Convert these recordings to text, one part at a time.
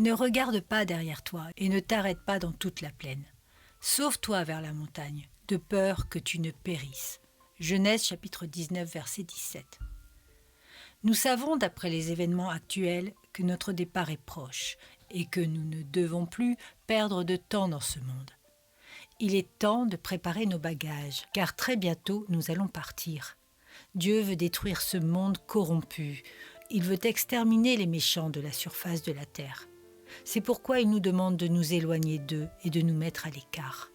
Ne regarde pas derrière toi et ne t'arrête pas dans toute la plaine. Sauve-toi vers la montagne, de peur que tu ne périsses. Genèse chapitre 19, verset 17. Nous savons, d'après les événements actuels, que notre départ est proche et que nous ne devons plus perdre de temps dans ce monde. Il est temps de préparer nos bagages, car très bientôt nous allons partir. Dieu veut détruire ce monde corrompu. Il veut exterminer les méchants de la surface de la terre. C'est pourquoi il nous demande de nous éloigner d'eux et de nous mettre à l'écart.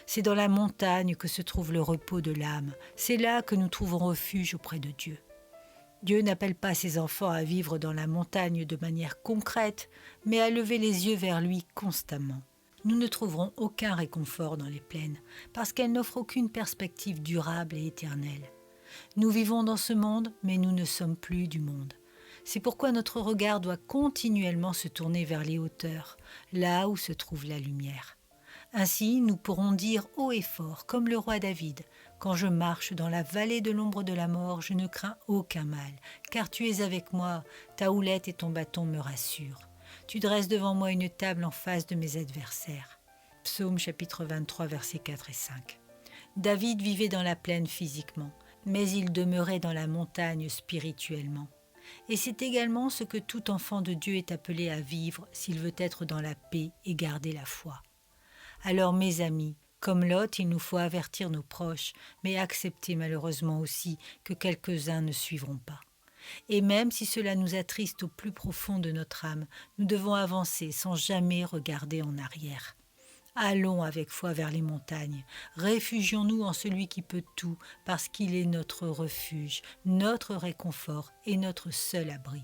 C'est dans la montagne que se trouve le repos de l'âme. C'est là que nous trouvons refuge auprès de Dieu. Dieu n'appelle pas ses enfants à vivre dans la montagne de manière concrète, mais à lever les yeux vers lui constamment. Nous ne trouverons aucun réconfort dans les plaines, parce qu'elles n'offrent aucune perspective durable et éternelle. Nous vivons dans ce monde, mais nous ne sommes plus du monde. C'est pourquoi notre regard doit continuellement se tourner vers les hauteurs, là où se trouve la lumière. Ainsi, nous pourrons dire haut et fort, comme le roi David, « Quand je marche dans la vallée de l'ombre de la mort, je ne crains aucun mal, car tu es avec moi, ta houlette et ton bâton me rassurent. Tu dresses devant moi une table en face de mes adversaires. » Psaume chapitre 23, versets 4 et 5. David vivait dans la plaine physiquement, mais il demeurait dans la montagne spirituellement. Et c'est également ce que tout enfant de Dieu est appelé à vivre s'il veut être dans la paix et garder la foi. Alors mes amis, comme Lot, il nous faut avertir nos proches, mais accepter malheureusement aussi que quelques-uns ne suivront pas. Et même si cela nous attriste au plus profond de notre âme, nous devons avancer sans jamais regarder en arrière. Allons avec foi vers les montagnes, réfugions-nous en celui qui peut tout, parce qu'il est notre refuge, notre réconfort et notre seul abri.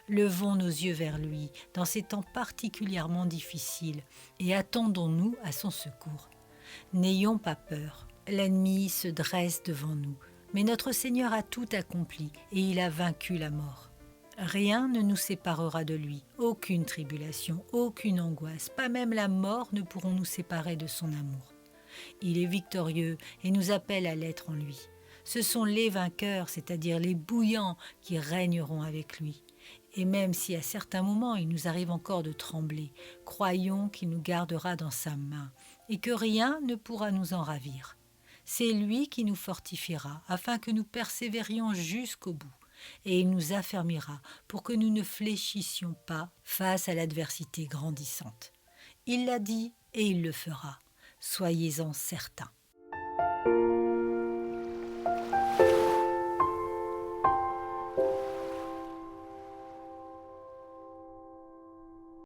Levons nos yeux vers lui dans ces temps particulièrement difficiles et attendons-nous à son secours. N'ayons pas peur, l'ennemi se dresse devant nous, mais notre Seigneur a tout accompli et il a vaincu la mort. Rien ne nous séparera de lui, aucune tribulation, aucune angoisse, pas même la mort ne pourront nous séparer de son amour. Il est victorieux et nous appelle à l'être en lui. Ce sont les vainqueurs, c'est-à-dire les bouillants, qui régneront avec lui. Et même si à certains moments il nous arrive encore de trembler, croyons qu'il nous gardera dans sa main et que rien ne pourra nous en ravir. C'est lui qui nous fortifiera afin que nous persévérions jusqu'au bout. Et il nous affermira pour que nous ne fléchissions pas face à l'adversité grandissante. Il l'a dit et il le fera. Soyez-en certains.